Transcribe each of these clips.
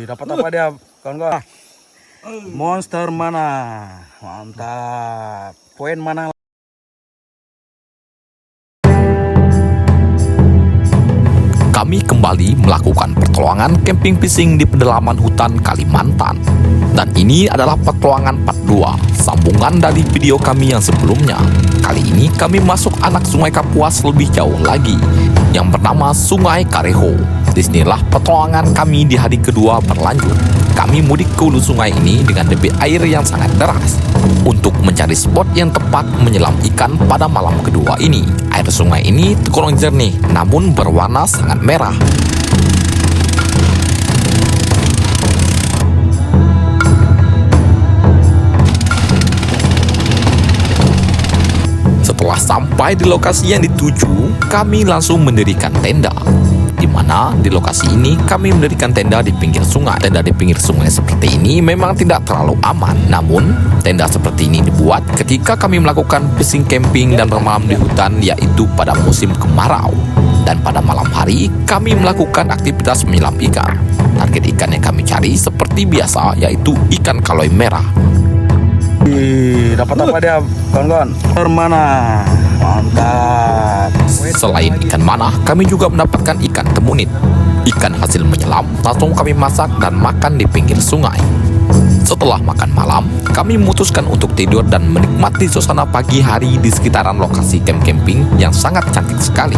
Dapat apa dia, kawan-kawan? Monster mana? Mantap. Poin mana? Kami kembali melakukan pertolongan camping fishing di pedalaman hutan Kalimantan. Dan ini adalah petualangan part 2, sambungan dari video kami yang sebelumnya. Kali ini kami masuk anak Sungai Kapuas lebih jauh lagi, yang bernama Sungai Kareho. Disinilah petualangan kami di hari kedua berlanjut. Kami mudik ke hulu sungai ini dengan debit air yang sangat deras untuk mencari spot yang tepat menyelam ikan pada malam kedua ini. Air sungai ini tergolong jernih, namun berwarna sangat merah. Setelah sampai di lokasi yang dituju, kami langsung mendirikan tenda. Di mana di lokasi ini kami mendirikan tenda di pinggir sungai. Tenda di pinggir sungai seperti ini memang tidak terlalu aman. Namun, tenda seperti ini dibuat ketika kami melakukan fishing camping dan bermalam di hutan, yaitu pada musim kemarau. Dan pada malam hari, kami melakukan aktivitas menyelam ikan. Target ikan yang kami cari seperti biasa, yaitu ikan kaloi merah. Dapat apa dia, kawan-kawan? Mana? Mantap. Selain ikan mana, kami juga mendapatkan ikan temunit. Ikan hasil menyelam langsung kami masak dan makan di pinggir sungai. Setelah makan malam, kami memutuskan untuk tidur dan menikmati suasana pagi hari di sekitaran lokasi camp camping yang sangat cantik sekali.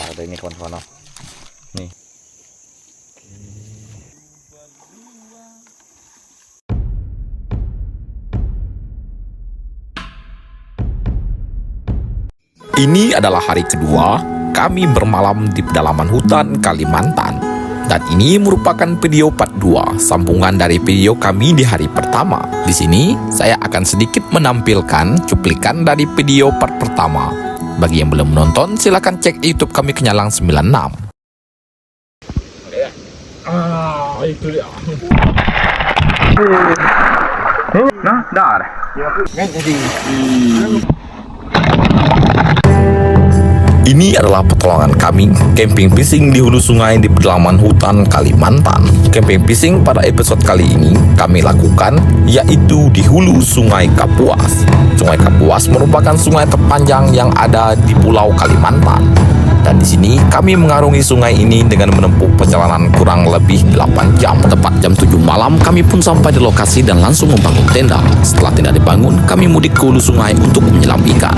Ada ini kawan-kawan. Nih. Ini adalah hari kedua kami bermalam di pedalaman hutan Kalimantan. Dan ini merupakan video part 2, sambungan dari video kami di hari pertama. Di sini saya akan sedikit menampilkan cuplikan dari video part pertama. Bagi yang belum menonton, silakan cek YouTube kami Kenyalang 96. Itu dia. Nah, dar. Ini adalah petualangan kami camping fishing di hulu sungai di pedalaman hutan Kalimantan. Camping fishing pada episode kali ini kami lakukan yaitu di hulu Sungai Kapuas. Sungai Kapuas merupakan sungai terpanjang yang ada di Pulau Kalimantan. Dan di sini kami mengarungi sungai ini dengan menempuh perjalanan kurang lebih 8 jam. Tepat jam 7 malam kami pun sampai di lokasi dan langsung membangun tenda. Setelah tenda dibangun, kami mudik ke hulu sungai untuk menyelam ikan.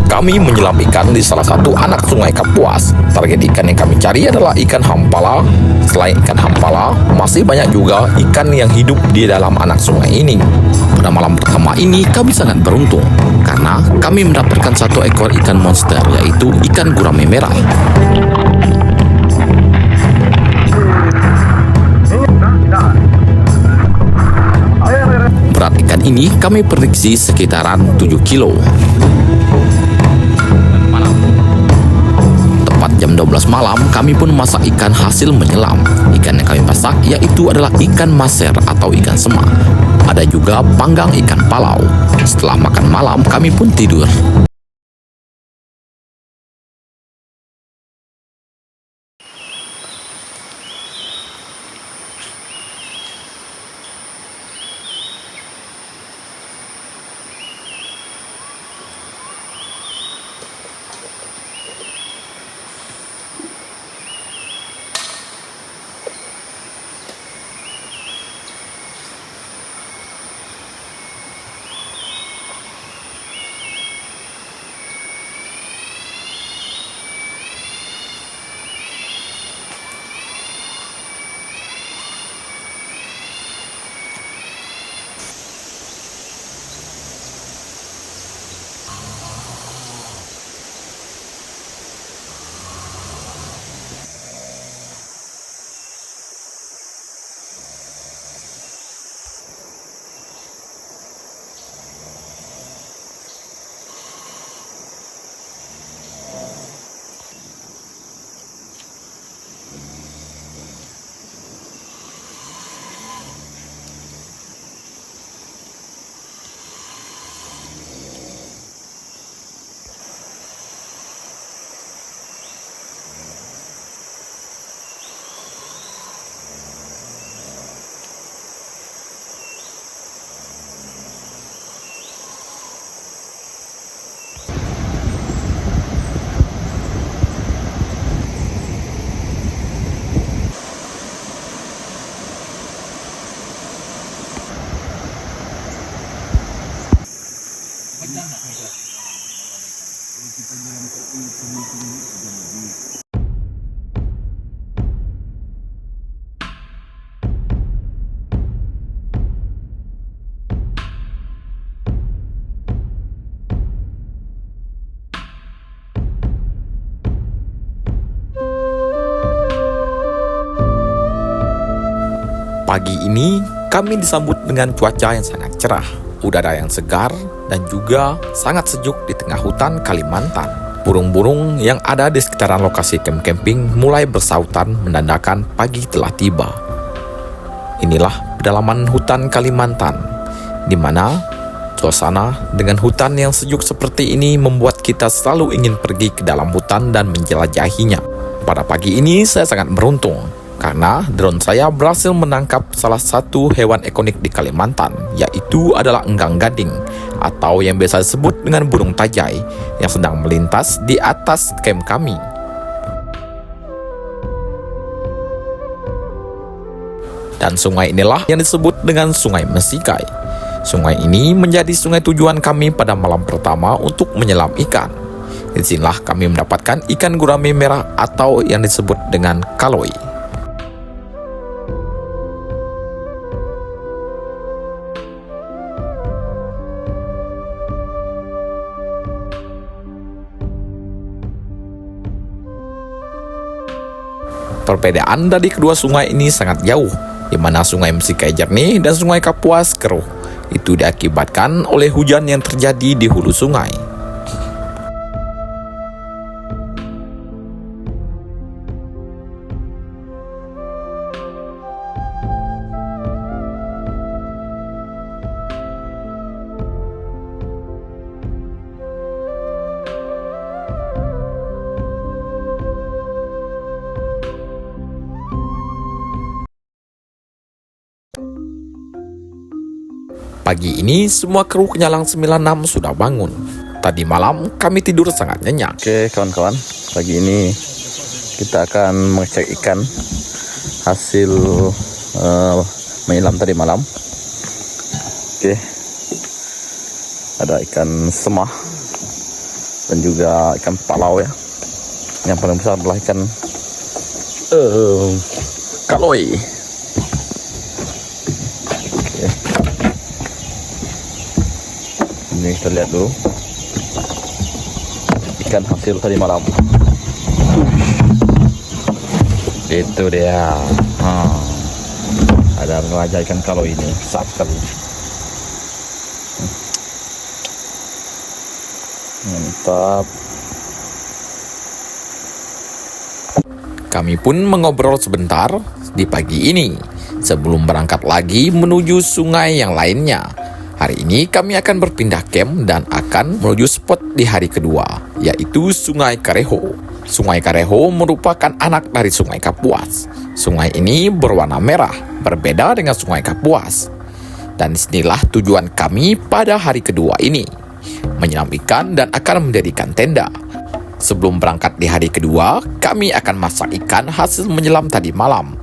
Kami menyelam ikan di salah satu anak Sungai Kapuas. Target ikan yang kami cari adalah ikan hampala. Selain ikan hampala, masih banyak juga ikan yang hidup di dalam anak sungai ini. Pada malam pertama ini kami sangat beruntung karena kami mendapatkan satu ekor ikan monster, yaitu ikan gurame merah. Berat ikan ini kami prediksi sekitaran 7 kilo. Tepat jam 12 malam kami pun masak ikan hasil menyelam. Ikan yang kami masak yaitu adalah ikan maser atau ikan semak. Ada juga panggang ikan palau. Setelah makan malam kami pun tidur. Pagi ini kami disambut dengan cuaca yang sangat cerah, udara yang segar, dan juga sangat sejuk di tengah hutan Kalimantan. Burung-burung yang ada di sekitaran lokasi camping mulai bersautan menandakan pagi telah tiba. Inilah pedalaman hutan Kalimantan, di mana suasana dengan hutan yang sejuk seperti ini membuat kita selalu ingin pergi ke dalam hutan dan menjelajahinya. Pada pagi ini saya sangat beruntung, karena drone saya berhasil menangkap salah satu hewan ikonik di Kalimantan, yaitu adalah enggang gading, atau yang biasa disebut dengan burung tajai, yang sedang melintas di atas camp kami. Dan sungai inilah yang disebut dengan Sungai Mesikai. Sungai ini menjadi sungai tujuan kami pada malam pertama untuk menyelam ikan. Disinilah kami mendapatkan ikan gurame merah atau yang disebut dengan kaloi. Perbedaan dari kedua sungai ini sangat jauh, di mana Sungai Mesikai jernih dan Sungai Kapuas keruh. Itu diakibatkan oleh hujan yang terjadi di hulu sungai. Pagi ini semua kru Kenyalang 96 sudah bangun. Tadi malam kami tidur sangat nyenyak. Oke kawan-kawan, pagi ini kita akan mengecek ikan hasil menyelam tadi malam. Oke, ada ikan semah dan juga ikan palau ya. Yang paling besar adalah ikan kaloi. Ini kita lihat dulu ikan hasil tadi malam. Itu dia. Ada raja ikan kaloi ini, besar sekali. Mantap. Kami pun mengobrol sebentar di pagi ini sebelum berangkat lagi menuju sungai yang lainnya. Hari ini kami akan berpindah camp dan akan menuju spot di hari kedua, yaitu Sungai Kareho. Sungai Kareho merupakan anak dari Sungai Kapuas. Sungai ini berwarna merah, berbeda dengan Sungai Kapuas. Dan disinilah tujuan kami pada hari kedua ini, menyelam ikan dan akan mendirikan tenda. Sebelum berangkat di hari kedua, kami akan masak ikan hasil menyelam tadi malam.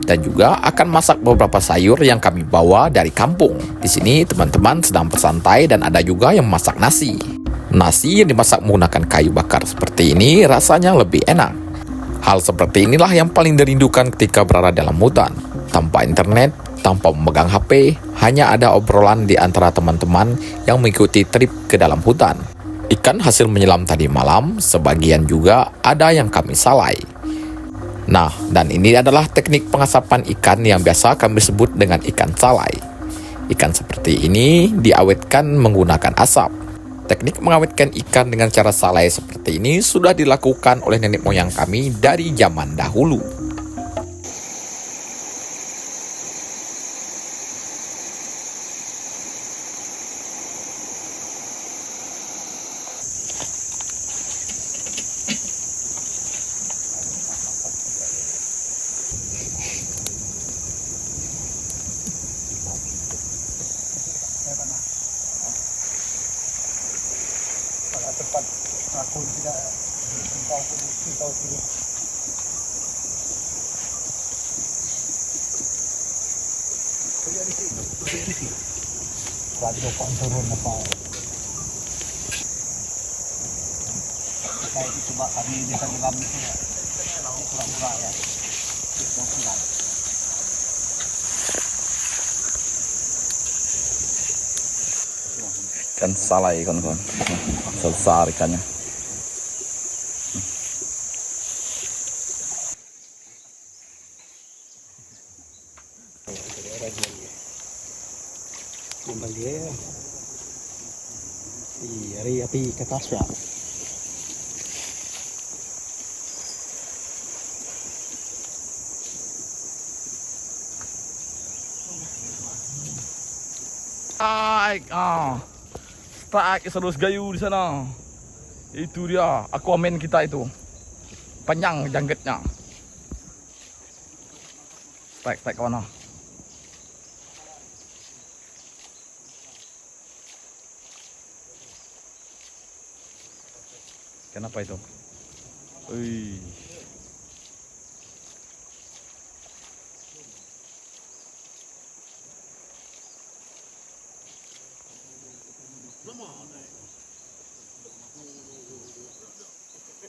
Dan juga akan masak beberapa sayur yang kami bawa dari kampung. Di sini teman-teman sedang bersantai dan ada juga yang memasak nasi. Nasi yang dimasak menggunakan kayu bakar seperti ini rasanya lebih enak. Hal seperti inilah yang paling dirindukan ketika berada dalam hutan. Tanpa internet, tanpa memegang HP, hanya ada obrolan di antara teman-teman yang mengikuti trip ke dalam hutan. Ikan hasil menyelam tadi malam, sebagian juga ada yang kami salai. Nah, dan ini adalah teknik pengasapan ikan yang biasa kami sebut dengan ikan salai. Ikan seperti ini diawetkan menggunakan asap. Teknik mengawetkan ikan dengan cara salai seperti ini sudah dilakukan oleh nenek moyang kami dari zaman dahulu. kita itu coba kami desa Gelam itu ya pura-pura ya. Ikan salai kawan-kawan. Besar ikannya. Kembali ya. Hari api ke atas ya. Strike terus gayu di sana. Itu dia Aquaman kita itu. Panjang jangketnya. Strike ke mana? Kenapa itu? Wih.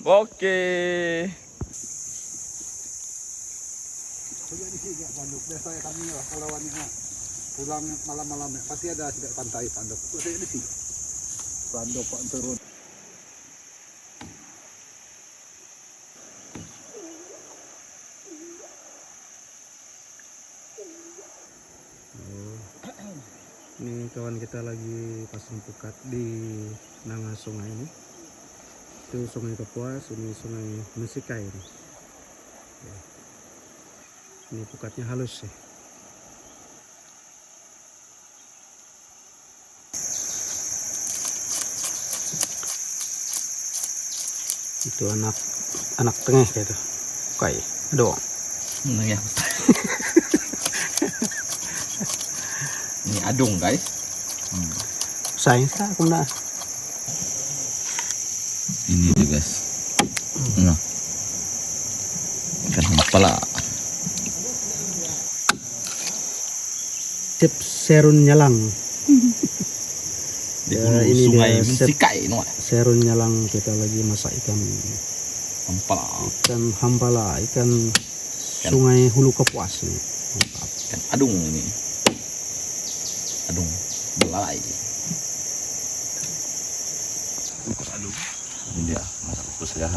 Oke. Biasa kami lah pulauan ini pulang malam-malam ya. Pasti ada tidak pantai Pandok. Saya di sini. Pandok Pak turun. Ini kawan kita lagi pasang pukat di nanga sungai ini. Itu sungai Kapuas, ini sungai Mesikai ini. Ya. Ini pukatnya halus ya. Itu anak tengah gitu. Kai, doang. Ya. Ini adung guys. Sayang aku na. Ini dia guys. Nah. Ikan kepala. Sip serun nyalang. Di Ya, hulu ini sungai dia Mesikai no. Serun nyalang kita lagi masak ikan Kepala. hambala, ikan sungai Hulu Kapuas ini. Mantap. Ikan adung ini. Adung belalai. Kukus adung. Ini dia masak kukus ya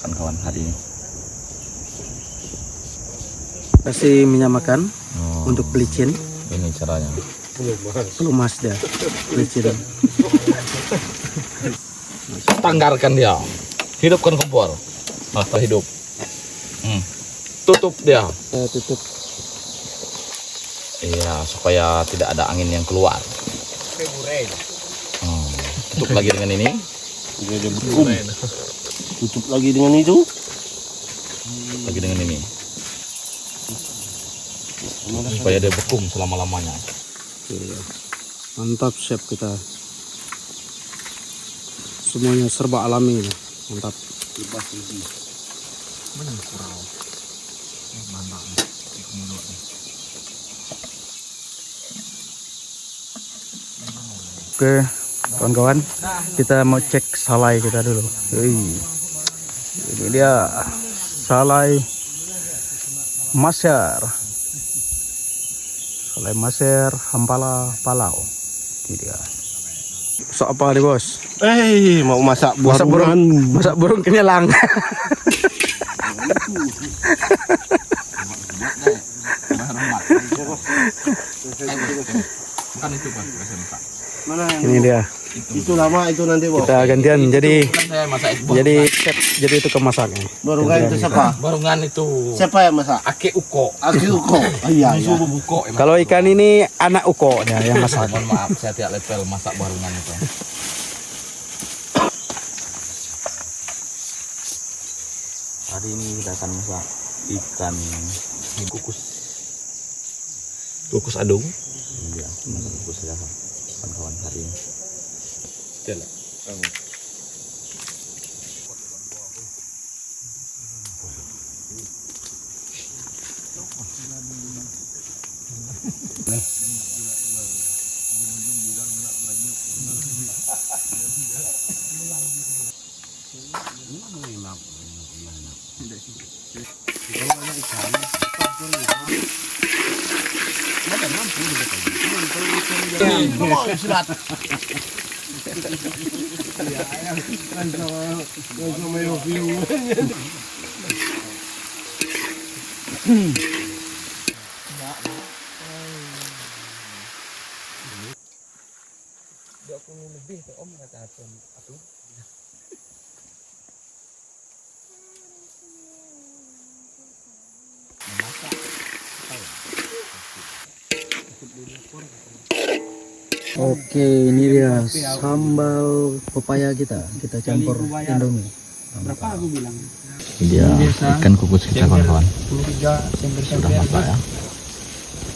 kawan-kawan hari ini. Kasih minyak makan untuk pelicin. Ini caranya. Pelumas dia. Pelicin. Tanggarkan dia. Hidupkan kompor. Nah, setelah hidup. Tutup dia. Tutup. Iya, supaya tidak ada angin yang keluar. Tutup lagi dengan ini. Tutup lagi dengan itu. Lagi dengan ini. Supaya dia bekum selama-lamanya. Iya. Mantap chef kita. Semuanya serba alami ini. Mantap. Oke, kawan-kawan, kita mau cek salai kita dulu. Ini dia salai maser. Salai maser Hampala Palau. Ini dia. Masak apa nih bos? Mau masak Masak burung, masak burung kenyalang. Bukan itu Pak, masak. Mana yang Ini dia. itu lama itu nanti bos. Kita gantian jadi Saya masak es buah. jadi chef, jadi itu kemasaknya. Barungan itu siapa? Barungan itu Siapa yang masak? Ake uko. Aki Uko. Iya iya. Subuh buko. Kalau ikan ini anak uko ya yang masak. Mohon maaf, saya tidak level masak barungan itu. Hari ini kita akan masak ikan kukus. Kukus adung. Iya, masak kukus ya kawan-kawan hari ini. Oke, ini dia sambal pepaya kita campur Indomie. Berapa aku bilang? Dia ikan kukus kita kawan-kawan. 23 Sudah masak ya.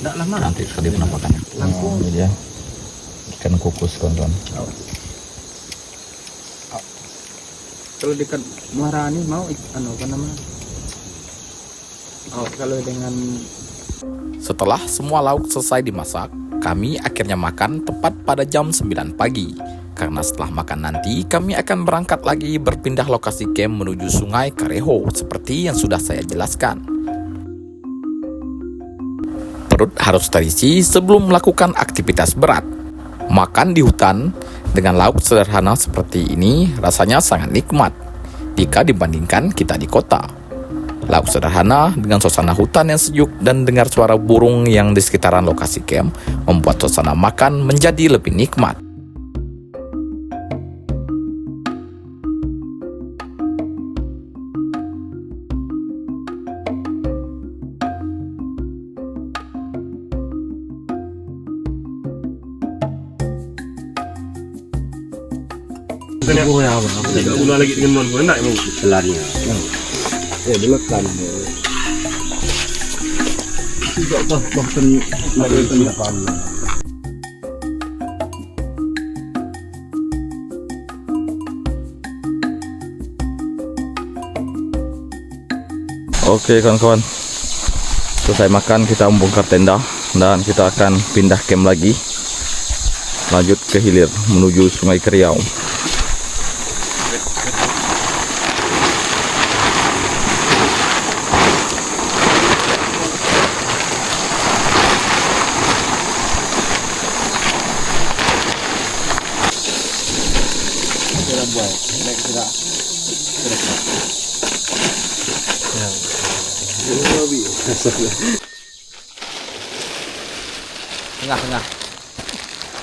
Enggak lama. Nanti sekali penampakannya. Ini dia ikan kukus kawan-kawan. Kalau dekat Muara ini mau apa namanya? Oh, kalau dengan Setelah semua lauk selesai dimasak, kami akhirnya makan tepat pada jam 9 pagi. Karena setelah makan nanti, kami akan berangkat lagi berpindah lokasi camp menuju Sungai Kareho seperti yang sudah saya jelaskan. Perut harus terisi sebelum melakukan aktivitas berat. Makan di hutan dengan lauk sederhana seperti ini rasanya sangat nikmat jika dibandingkan kita di kota. Lauk sederhana dengan suasana hutan yang sejuk dan dengar suara burung yang di sekitaran lokasi camp membuat suasana makan menjadi lebih nikmat. Ulah lagi dengan non gue nak emang selarnya. Dimakan. Tidak bahkan lagi makan. Oke kawan-kawan, selesai makan kita membongkar tenda dan kita akan pindah camp lagi, lanjut ke hilir menuju Sungai Kriau.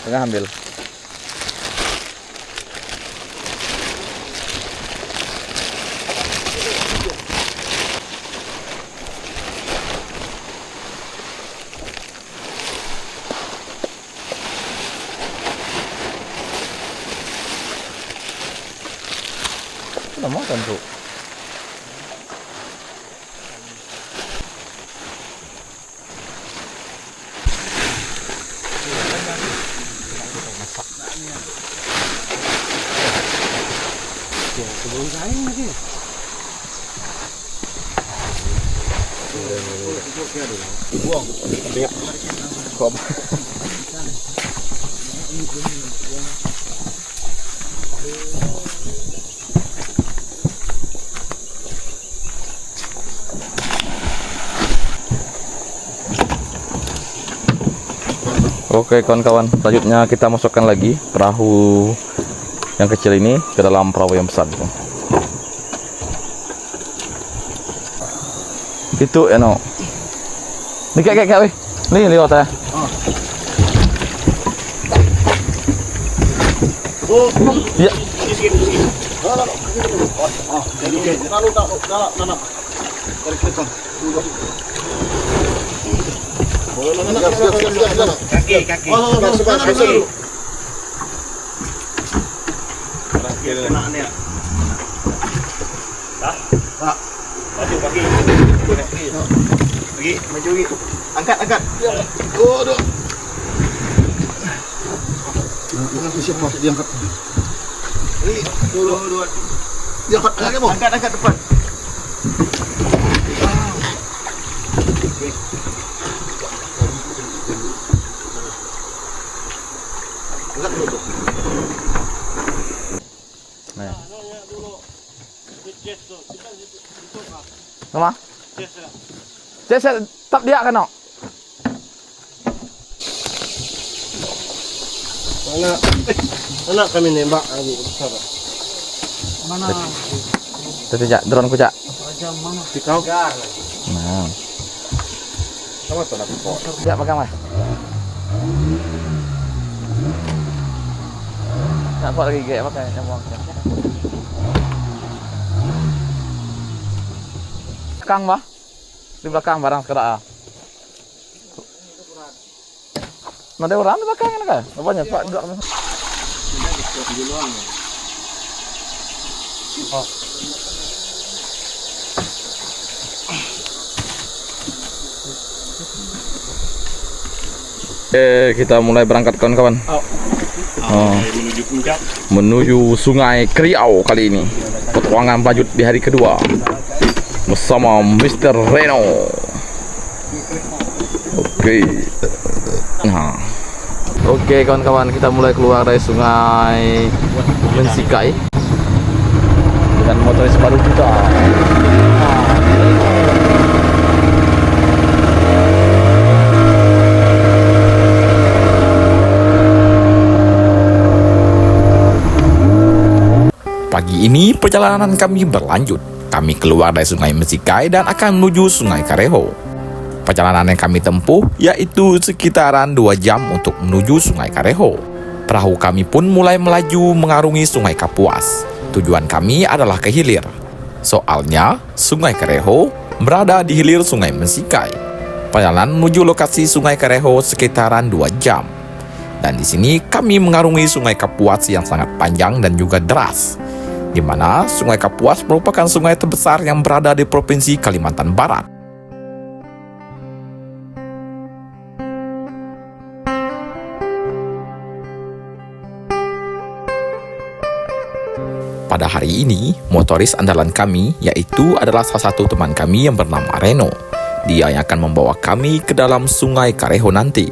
Tengah ambil. Sudah makan tuh. Oke kawan-kawan, selanjutnya kita masukkan lagi perahu yang kecil ini ke dalam perahu yang besar. Itu ya no. Ni kek weh. Ni lewat ya. Oh, Ya. Kaki. Maju lagi. Angkat. Oh, aduh. Siapa diangkat? Ini dua. Diangkat lagi, Bang. Angkat depan. Angkat dulu. Nah. Dulu. Sama? Saya tap dia kan, no? Anak kami nembak Mana? Tadi Jak, drone ku Jak. Jam mana? Pikau. Nah, Sama tuh nak kok. Jak pegang mas. Tak buat lagi gaya pakai nyambung. Belakang bah, di belakang barang sekedar. Nanti orang di belakang ini kan, banyak pak duduk. Kita mulai berangkat kawan-kawan. Menuju puncak. Menuju Sungai Kriau kali ini. Petualangan lanjut di hari kedua bersama Mr. Reno. Oke. Nah. Oke kawan-kawan, kita mulai keluar dari Sungai Mensikai dengan motoris baru kita. Pagi ini perjalanan kami berlanjut. Kami keluar dari Sungai Mensikai dan akan menuju Sungai Kareho. Perjalanan yang kami tempuh yaitu sekitaran 2 jam untuk menuju Sungai Kareho. Perahu kami pun mulai melaju mengarungi Sungai Kapuas. Tujuan kami adalah ke hilir. Soalnya Sungai Kareho berada di hilir Sungai Mensikai. Perjalanan menuju lokasi Sungai Kareho sekitaran 2 jam. Dan di sini kami mengarungi Sungai Kapuas yang sangat panjang dan juga deras, di mana Sungai Kapuas merupakan sungai terbesar yang berada di Provinsi Kalimantan Barat. Pada hari ini, motoris andalan kami yaitu adalah salah satu teman kami yang bernama Reno. Dia yang akan membawa kami ke dalam Sungai Kareho nanti.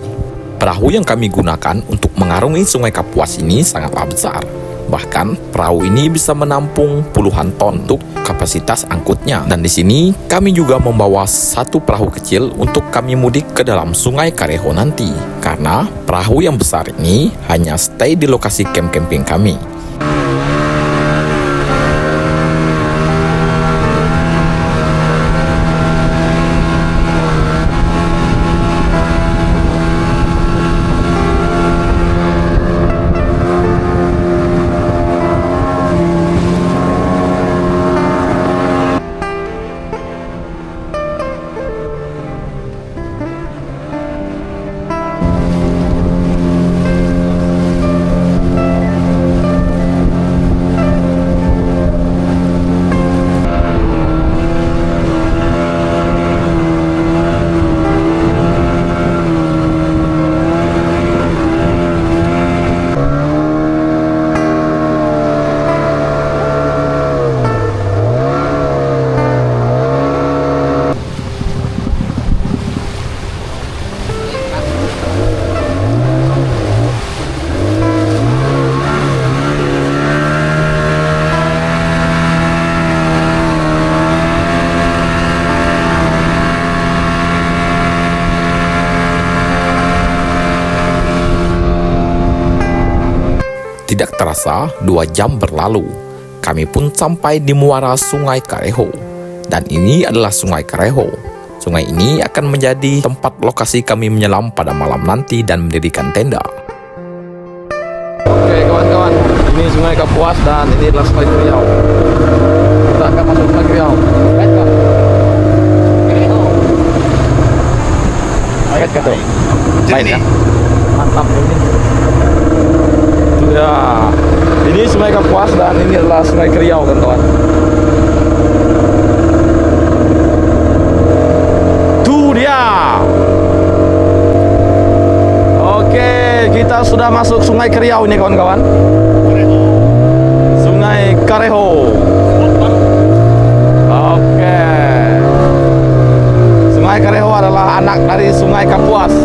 Perahu yang kami gunakan untuk mengarungi Sungai Kapuas ini sangatlah besar. Bahkan perahu ini bisa menampung puluhan ton untuk kapasitas angkutnya. Dan di sini kami juga membawa satu perahu kecil untuk kami mudik ke dalam Sungai Kareho nanti. Karena perahu yang besar ini hanya stay di lokasi camp camping kami. Tidak terasa 2 jam berlalu. Kami pun sampai di muara Sungai Kareho. Dan ini adalah Sungai Kareho. Sungai ini akan menjadi tempat lokasi kami menyelam pada malam nanti dan mendirikan tenda. Oke kawan-kawan, ini Sungai Kapuas dan ini adalah Sungai Kriau. Kita akan masuk Sungai Kriau. Baik kah? Baik kah tuh? Baik ya? Mantap ini. Ya, ini Sungai Kapuas dan ini adalah Sungai Kriau kawan-kawan. Tuh dia. Oke, kita sudah masuk Sungai Kriau ini kawan-kawan. Sungai Kareho. Oke. Sungai Kareho adalah anak dari Sungai Kapuas.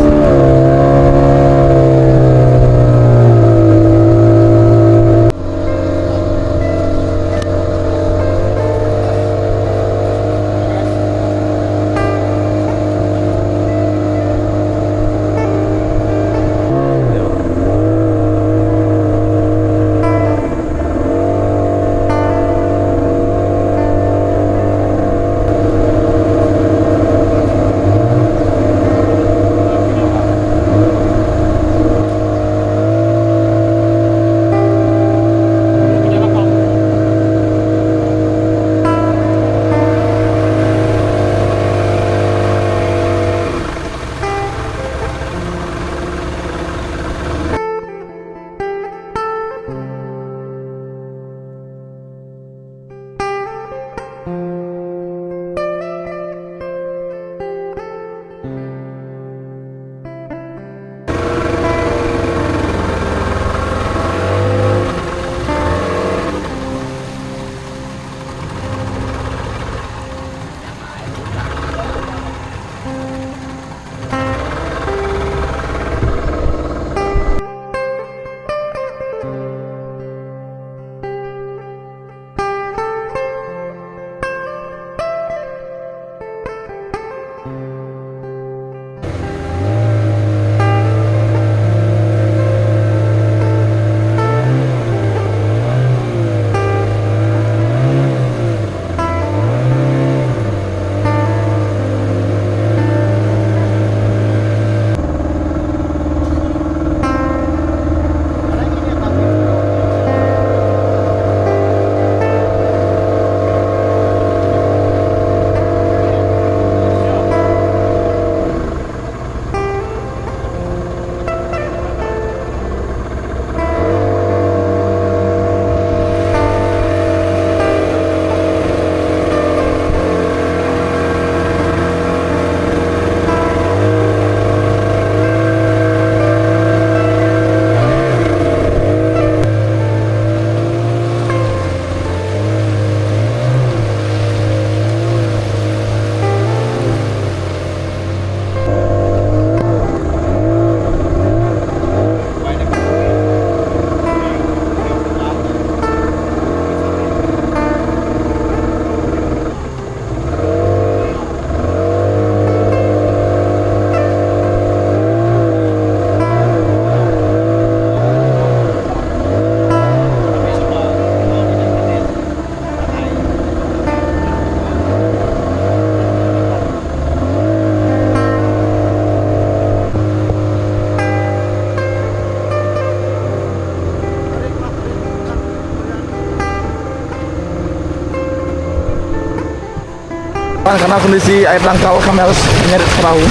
Karena kondisi air dangkal kami harus menyeret perahu.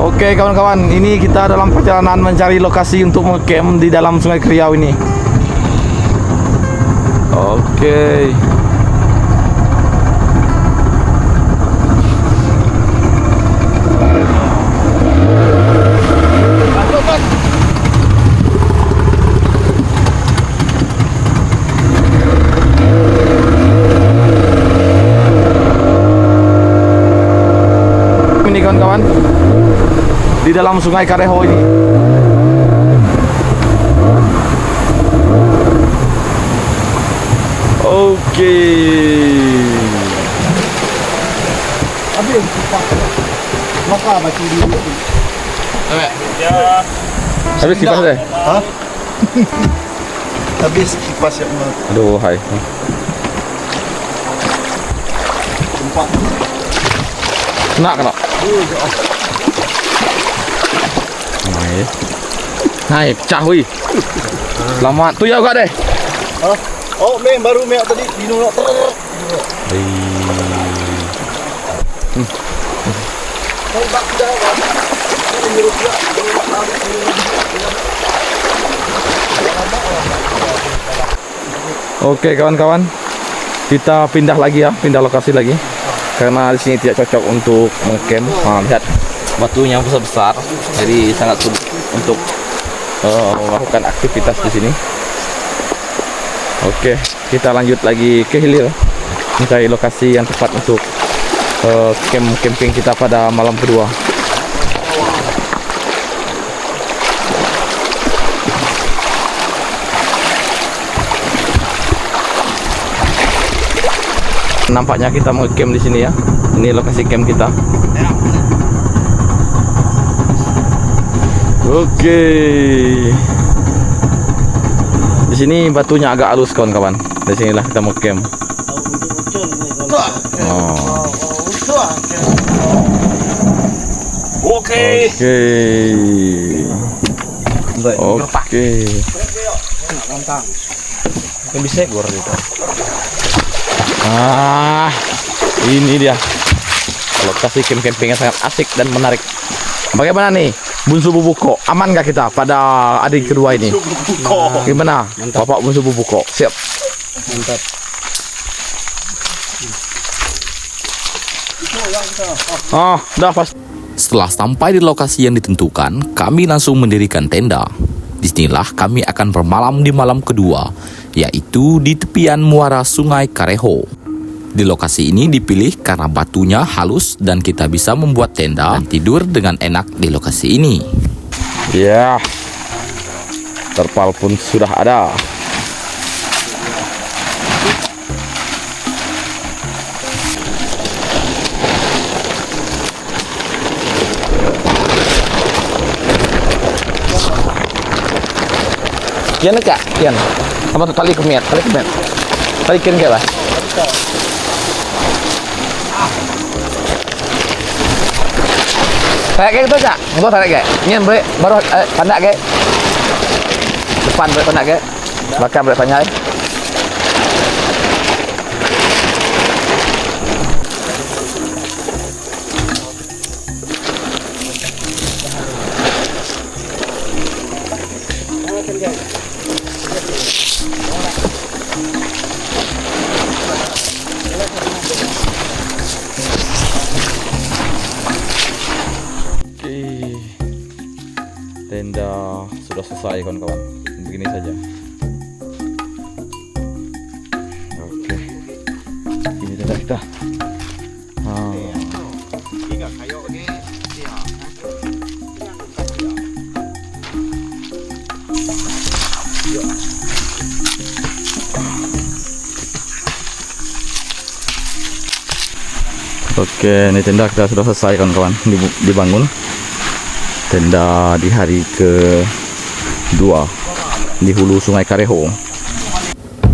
Oke kawan-kawan, ini kita dalam perjalanan mencari lokasi untuk ngecamp di dalam Sungai Kriau ini. Oke. Ini kawan-kawan, di dalam Sungai Kareho ini. Oke. Habis kipas deh. Habis kipas ya. Aduh, hai. Kena. Hai, pecah hui. Selamat. Tu ya juga deh. Oh, baru tadi minum. Oke kawan-kawan, kita pindah lagi ya, pindah lokasi lagi. Karena di sini tidak cocok untuk mengcamp. Lihat batunya besar-besar, jadi sangat sulit untuk melakukan aktivitas di sini. Oke, kita lanjut lagi ke hilir, mencari lokasi yang tepat untuk camping kita pada malam kedua. Nampaknya kita mau camp di sini ya. Ini lokasi camp kita. Oke. Di sini batunya agak halus kawan-kawan. Di sinilah kita mau camp. Oh. Oke. Oke. Yang bisa gor itu. Ini dia lokasi campingnya sangat asik dan menarik. Bagaimana nih Bunsu Bubuko? Aman gak kita pada adik kedua ini? Gimana? Mantap. Bapak Bunsu Bubuko, siap. Mantap. Udah pas. Setelah sampai di lokasi yang ditentukan, kami langsung mendirikan tenda. Disinilah kami akan bermalam di malam kedua, yaitu di tepian muara Sungai Kareho. Di lokasi ini dipilih karena batunya halus dan kita bisa membuat tenda dan tidur dengan enak di lokasi ini. Ya, terpal pun sudah ada. Kian aja, kian. Sama tuh tali kemiat. Tali kian kayak lah. Tarik gitu aja. Enggak tarik kayak. Ini brek baru pandak kayak. Depan brek pandak kayak. Belakang brek panjang. Tenda sudah selesai kawan-kawan. Begini saja. Oke. Ini tenda kita. Oke, ini tenda kita sudah selesai kawan-kawan, dibangun. Tenda di hari ke-2 di hulu Sungai Kareho.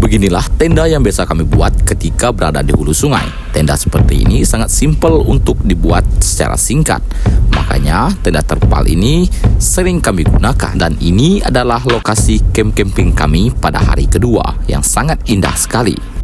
Beginilah tenda yang biasa kami buat ketika berada di hulu sungai. Tenda seperti ini sangat simpel untuk dibuat secara singkat. Makanya tenda terpal ini sering kami gunakan. Dan ini adalah lokasi camp camping kami pada hari kedua yang sangat indah sekali.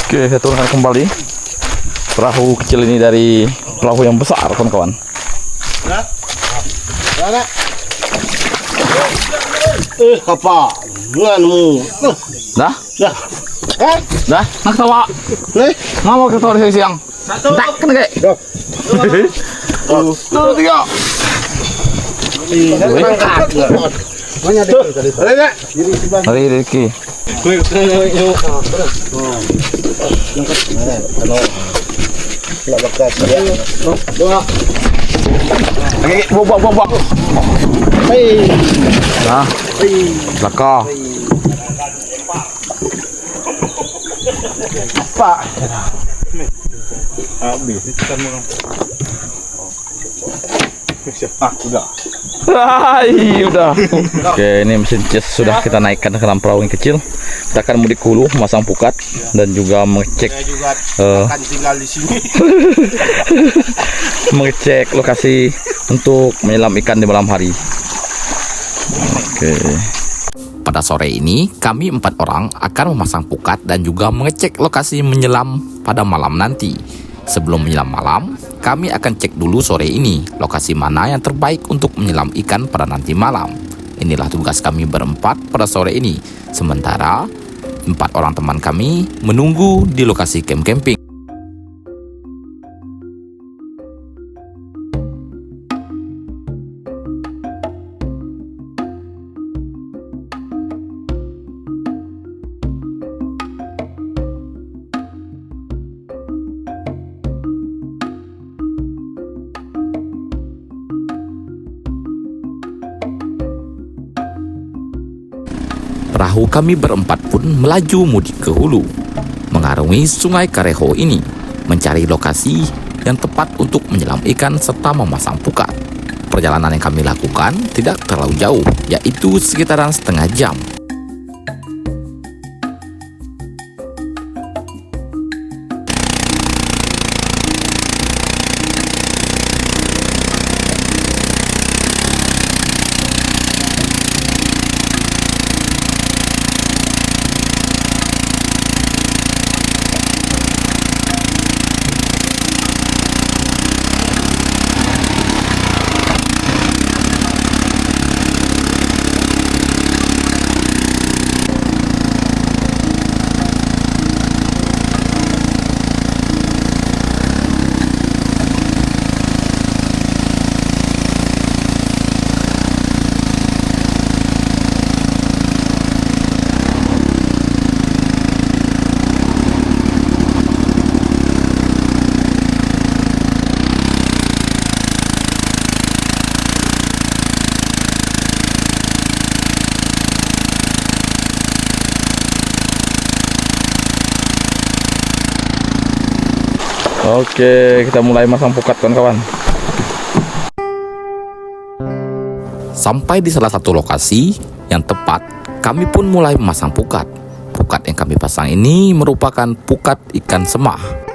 Oke, saya turunkan kembali perahu kecil ini dari perahu yang besar, kawan-kawan. Kapa, bulanmu. Dah? Dah. Dah? Nak ketawa? Nih. Ngapa ketawa di siang? Tak, kena kayak. Dah. Satu, tiga. Hari Riki. Buang. Nah, belakang. Pak. Udah. Oke, ini mesin cis sudah kita naikkan ke dalam perahu yang kecil. Kita akan mudik hulu, memasang pukat dan juga mengecek Akan tinggal di sini. mengecek lokasi untuk menyelam ikan di malam hari. Oke. Pada sore ini, kami 4 orang akan memasang pukat dan juga mengecek lokasi menyelam pada malam nanti. Sebelum menyelam malam, kami akan cek dulu sore ini lokasi mana yang terbaik untuk menyelam ikan pada nanti malam. Inilah tugas kami berempat pada sore ini. Sementara 4 orang teman kami menunggu di lokasi camp camping. Perahu kami berempat pun melaju mudik ke hulu, mengarungi sungai Kareho ini, mencari lokasi yang tepat untuk menyelam ikan serta memasang pukat. Perjalanan yang kami lakukan tidak terlalu jauh, yaitu sekitaran setengah jam. Oke, kita mulai masang pukat, kawan-kawan. Sampai di salah satu lokasi yang tepat, kami pun mulai memasang pukat. Pukat yang kami pasang ini merupakan pukat ikan semah.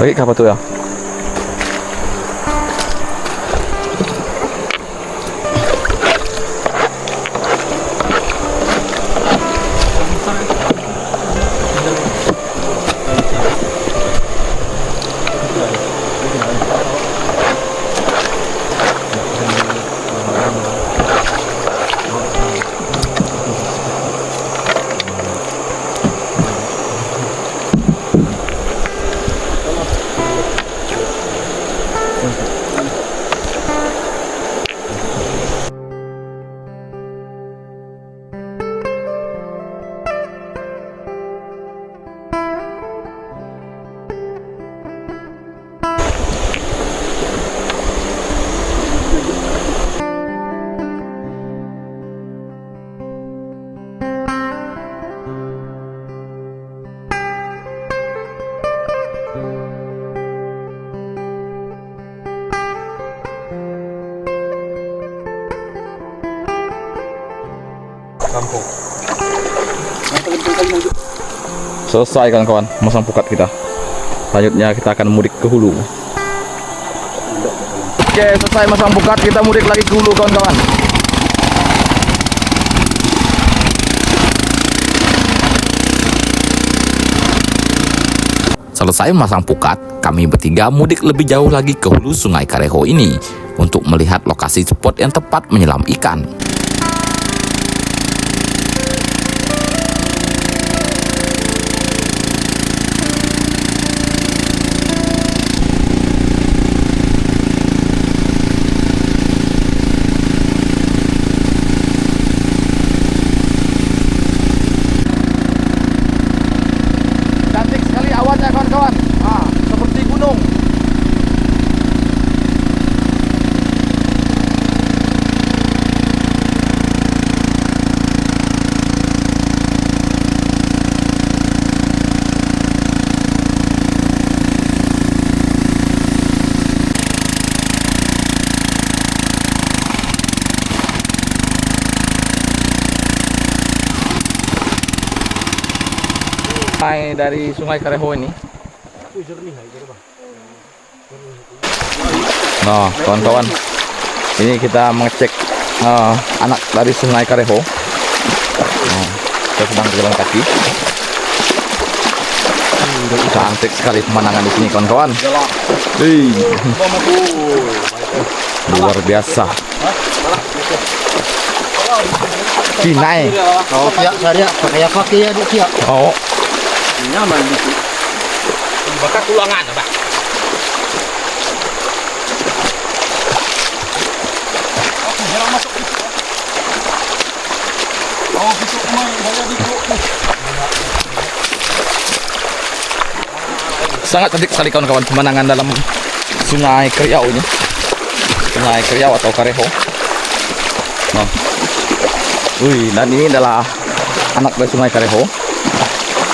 Lagi apa tuh ya? Kampung. Selesai kawan-kawan masang pukat kita. Selanjutnya kita akan mudik ke hulu. Oke, selesai masang pukat, kita mudik lagi ke hulu kawan-kawan. Selesai masang pukat, kami bertiga mudik lebih jauh lagi ke hulu Sungai Kareho ini untuk melihat lokasi spot yang tepat menyelam ikan. Cantik sekali awannya kawan-kawan. Seperti gunung. Dari Sungai Kareho ini. Nah, kawan-kawan, ini kita mengecek anak dari Sungai Kareho. Kita sedang berjalan kaki. Cantik sekali pemandangan di sini, kawan-kawan. Luar biasa. Kinai. Oh, siap saya pakai pakai ya di siap. Oh. Nyaman di situ. Bakal tulangan, Pak. Oke, jarang masuk gitu. Oh, gitu kemarin saya di Sangat cantik sekali kawan-kawan pemandangan dalam Sungai Kriau ini. Sungai Kriau atau Kareho. Nah. Wih, dan ini adalah anak dari Sungai Kareho.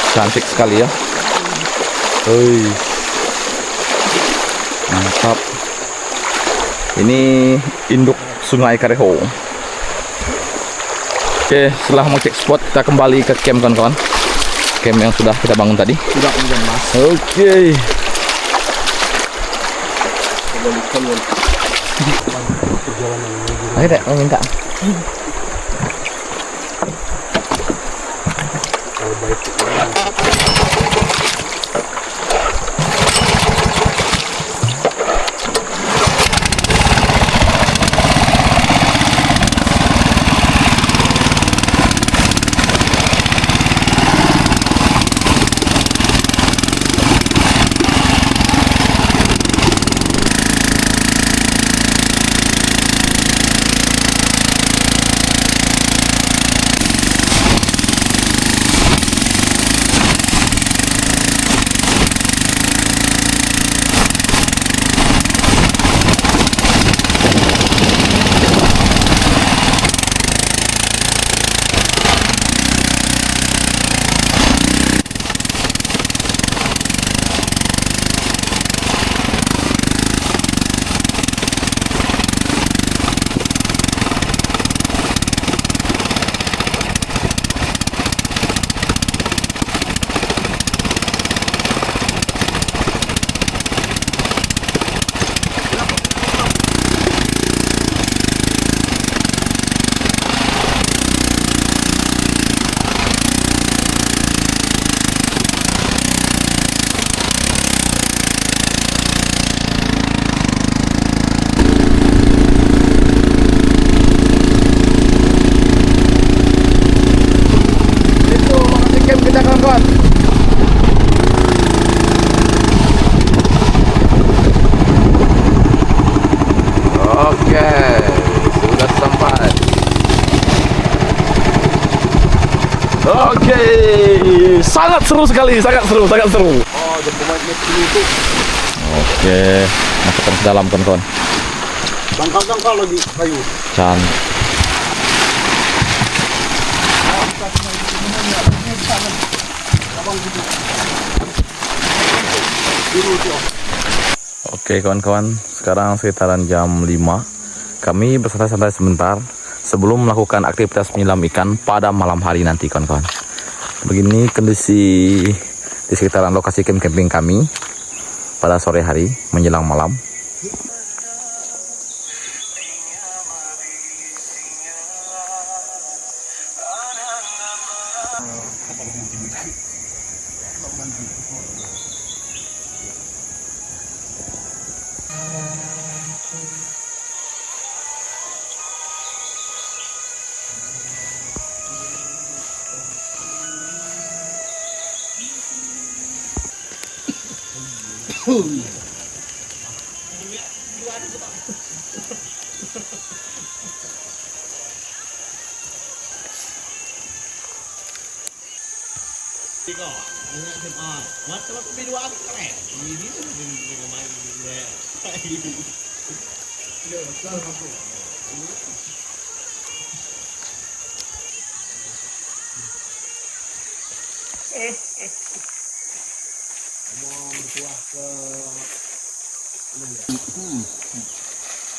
Cantik sekali ya. Wih. Mantap. Ini induk Sungai Kareho. Oke, setelah mengecek spot kita kembali ke camp kawan-kawan. Camp yang sudah kita bangun tadi. Sudah kemudian Mas. Oke. Ayo dek, mau minta. kawan-kawan. Oke, sudah sampai. Oke, sangat seru sekali, sangat seru. Oke, masukkan ke dalam kawan-kawan. Dangkal lagi kayu. Oke kawan-kawan, sekarang sekitaran jam 5. Kami bersantai-santai sebentar sebelum melakukan aktivitas menyelam ikan pada malam hari nanti kawan-kawan. Begini kondisi di sekitaran lokasi camping kami pada sore hari menjelang malam.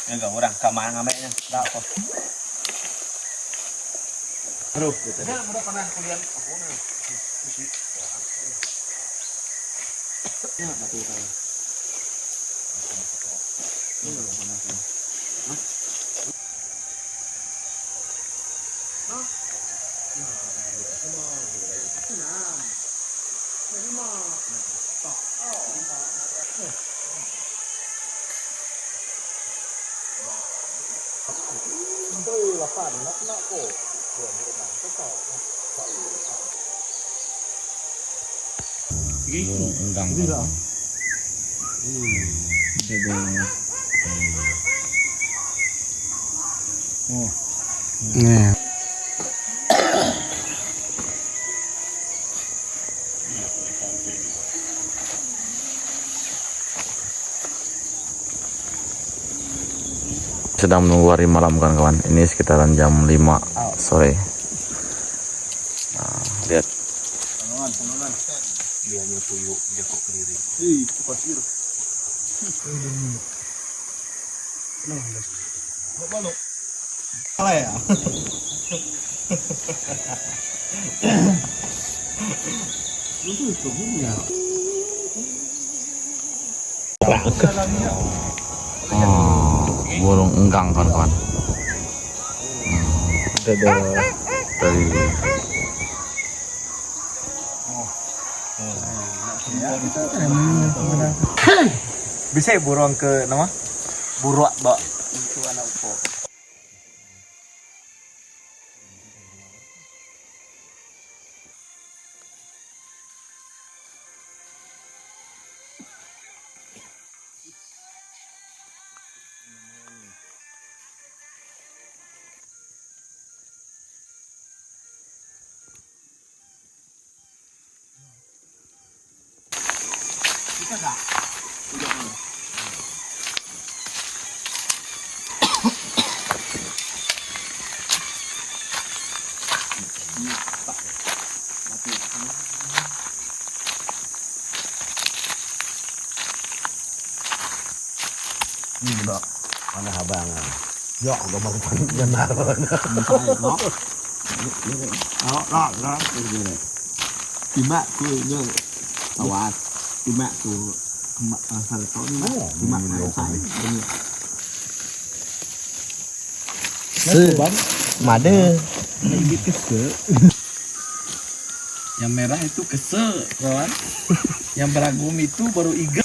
Enggak orang kamar ngameknya. Enggak apa. Aduh, gitu. Udah pernah kuliah aku nih. Ya, batu tahu. Nih. Sedang menunggu hari malam kawan-kawan. Ini sekitaran jam 5 sore. Nah, lihat. Dianya puyuh jekok kediri. Pasir. Salah ya? Burung enggang kawan-kawan. Dari Bisa ya burung ke nama? Buruak, Mbak. Itu anak upo. Mana habangan. Ya, udah mau benar. Đó, timak ku nya awas. Timak ku salah tau ni. Timak sai. Made. yang merah itu kesel, kawan. Yang beragum itu baru iga.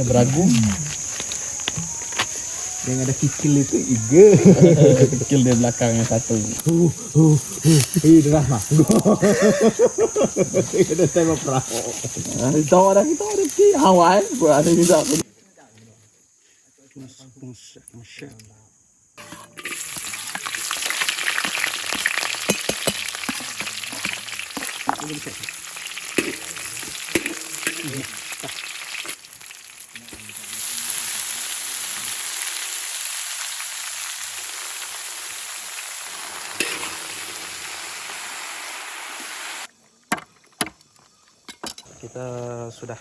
beragu. Yang ada kikil itu iga. Kecil di belakangnya satu. Ini drama. Ada tema perahu. Kita ada ki Hawaii, ada juga. Kita sudah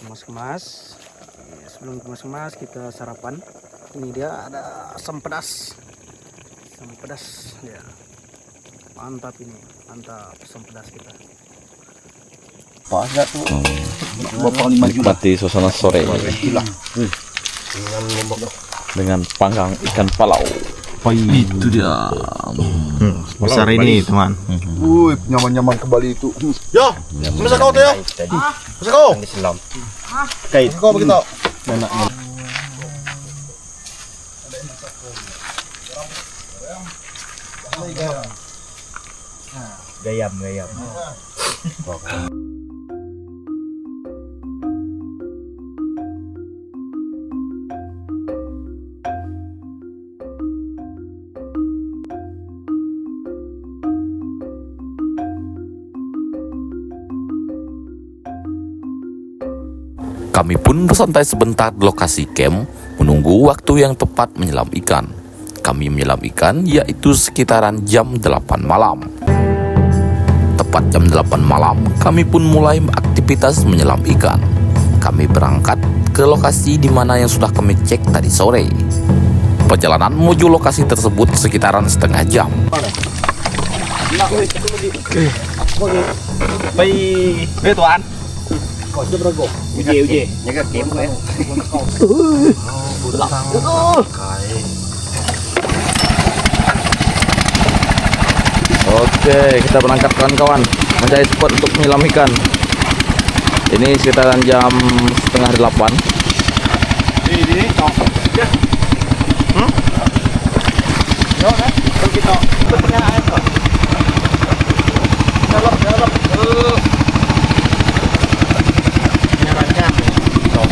kemas-kemas. Sebelum kemas-kemas kita sarapan. Ini dia ada asam pedas. Asam pedas ya. Mantap ini, mantap asam pedas kita. Nikmati suasana sore dengan panggang ikan palau. Itu dia. Besar ini teman. Wih, nyaman-nyaman kembali itu. Yo, masa kau tuh ya? Masa kau? Kait. Kau begitu. Gayam. Kami pun bersantai sebentar di lokasi camp, menunggu waktu yang tepat menyelam ikan. Kami menyelam ikan yaitu sekitaran jam 8 malam. Tepat jam 8 malam, kami pun mulai aktivitas menyelam ikan. Kami berangkat ke lokasi di mana yang sudah kami cek tadi sore. Perjalanan menuju lokasi tersebut sekitaran setengah jam. Baik tuan. Uji. Jaga kem ya. Oke, kita berangkat kawan-kawan mencari spot untuk menyelam ikan. Ini sekitaran jam setengah 8. Ini tok. Ya. Yo, kan kita tengah air kok. Jalan. Nyaranya. Tok.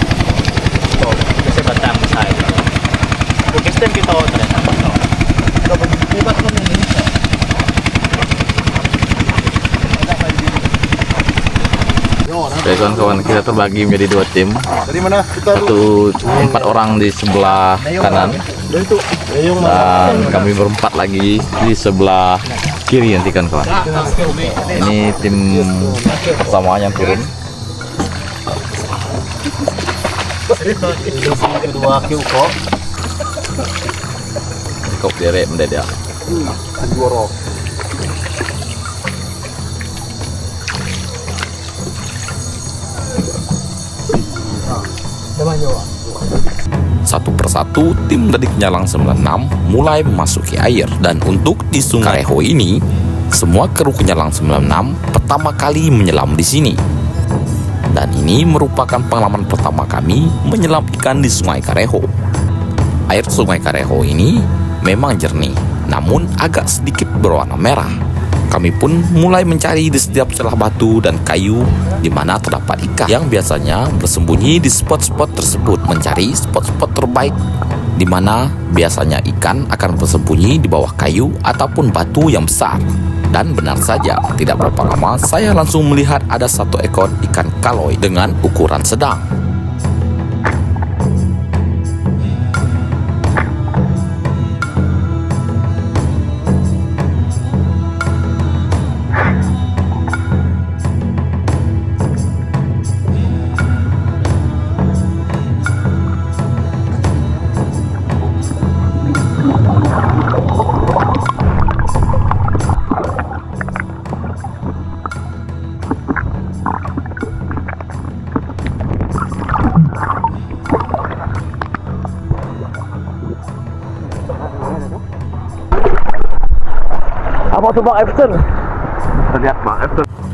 Bisa batang saya. Oke, stem kita ternyata. Kalau bebas kan ini. Oke kawan-kawan, kita terbagi menjadi 2 tim. Dari mana kita? Satu 4 orang di sebelah kanan dan kami berempat lagi di sebelah kiri nanti kan kawan. Ini tim pertama yang turun. Kedua kiuko. Kok derek mendadak. Dua. Satu persatu tim dari Kenyalang 96 mulai memasuki air. Dan untuk di Sungai Kareho ini, semua kru Kenyalang 96 pertama kali menyelam di sini. Dan ini merupakan pengalaman pertama kami menyelam ikan di Sungai Kareho. Air Sungai Kareho ini memang jernih, namun agak sedikit berwarna merah. Kami pun mulai mencari di setiap celah batu dan kayu di mana terdapat ikan yang biasanya bersembunyi di spot-spot tersebut, mencari spot-spot terbaik di mana biasanya ikan akan bersembunyi di bawah kayu ataupun batu yang besar. Dan benar saja, tidak berapa lama saya langsung melihat ada satu ekor ikan kaloi dengan ukuran sedang.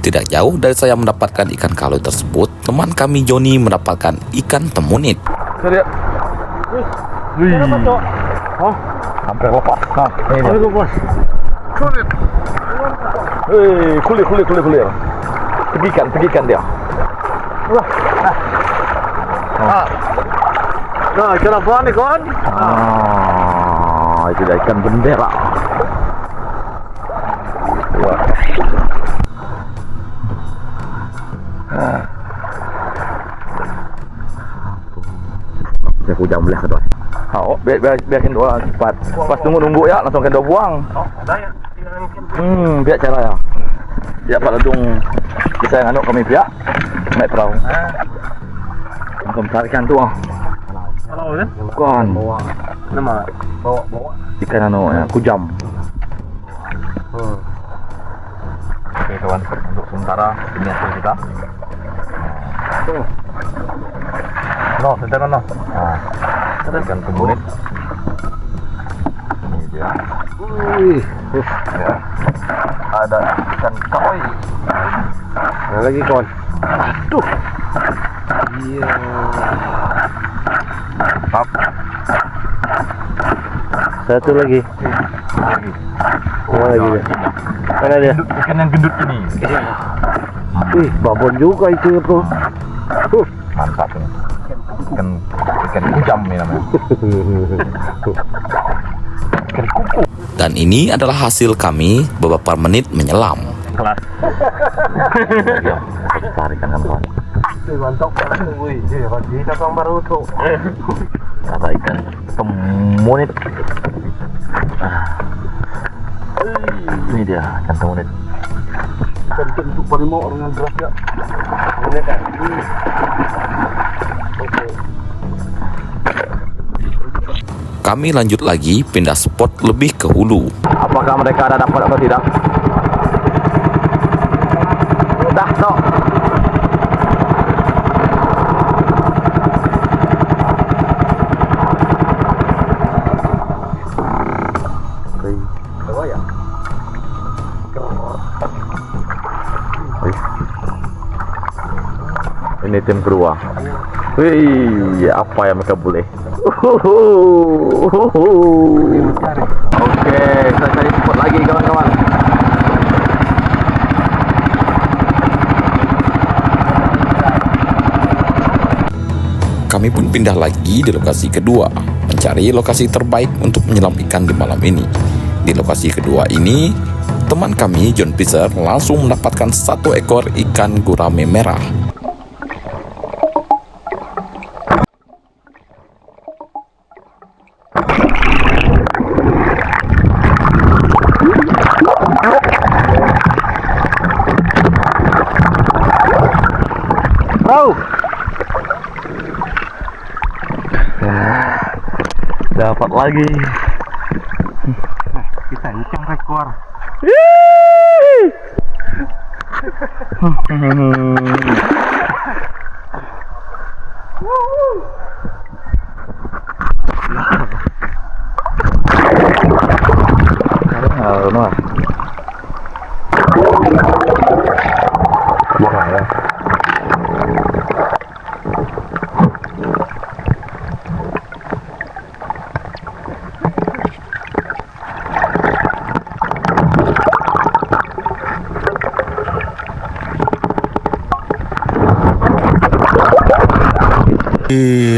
Tidak jauh dari saya mendapatkan ikan kaloi tersebut, teman kami Joni mendapatkan ikan temunit. Lihat. Wih. Oh, hampir lepas. Nah, ini dia. Lepas. Kulit. Tegikan dia. Nah, kenapa nih kawan? Itu dia ikan bendera. Wah. Saya kujang belah kedua. Biarkan dua cepat. Pas nunggu ya, langsung kedua buang. Biar cara ya. Ya Pak Ledung bisa nganuk kami pihak naik perahu. Langsung tarikan tu Kalau kan? Bukan. Nama bawa. Ikan ya, kujam. Oke kawan, untuk sementara ini hasil kita. Sebentar. Ikan temunit. Ini dia. Ya. Ada ikan koi. Nah, lagi kawan. Aduh. Iya. Mantap. Satu lagi. Mana lagi dia? Mana dia? Ikan yang gendut ini. Ih, babon juga itu tuh. Mantap ini. Ikan kujam ini namanya. Ikan kuku. Dan ini adalah hasil kami beberapa menit menyelam. Kelas. Tarikan kan kawan. Mantap. Wih, dia pasti datang baru tuh. Ada ikan temunit. Ini dia ikan temunit. Bentuk parimau dengan beras ya. Ini kan. Kami lanjut lagi pindah spot lebih ke hulu. Apakah mereka ada dapat atau tidak? Dah, tok. Ini tim kedua. Wih, apa yang mereka boleh? Oke, kita cari spot lagi kawan-kawan. Kami pun pindah lagi di lokasi kedua, mencari lokasi terbaik untuk menyelam ikan di malam ini. Di lokasi kedua ini, teman kami John Fisher langsung mendapatkan 1 ekor ikan gurame merah. Dapat lagi. Kita ikan rekor.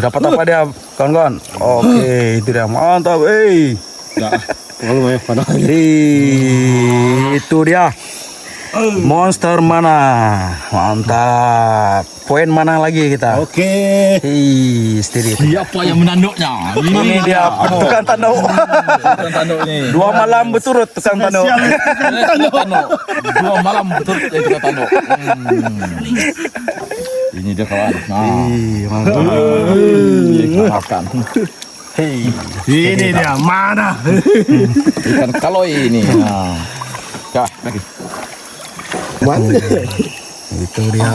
Dapat apa dia kawan-kawan? Oke, itu dia mantap. Itu dia monster mana? Mantap. Poin mana lagi kita? Oke. Steady. Siapa yang menanduknya? Ini dia tukang tanduk. Dua malam berturut tukang tanduk. Dua malam betul kita tanduk. Ini dia kawan. Makan. Ini dia mana? Ikan kaloi ini. Lagi. Itu dia.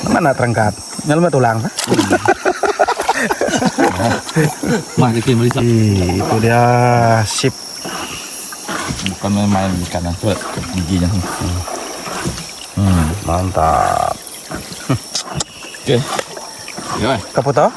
Mana terangkat? Nyelma tulang. Itu dia sip. Bukan main-main ikan, coba giginya. Mantap. Oke. Gimana? Kaputo?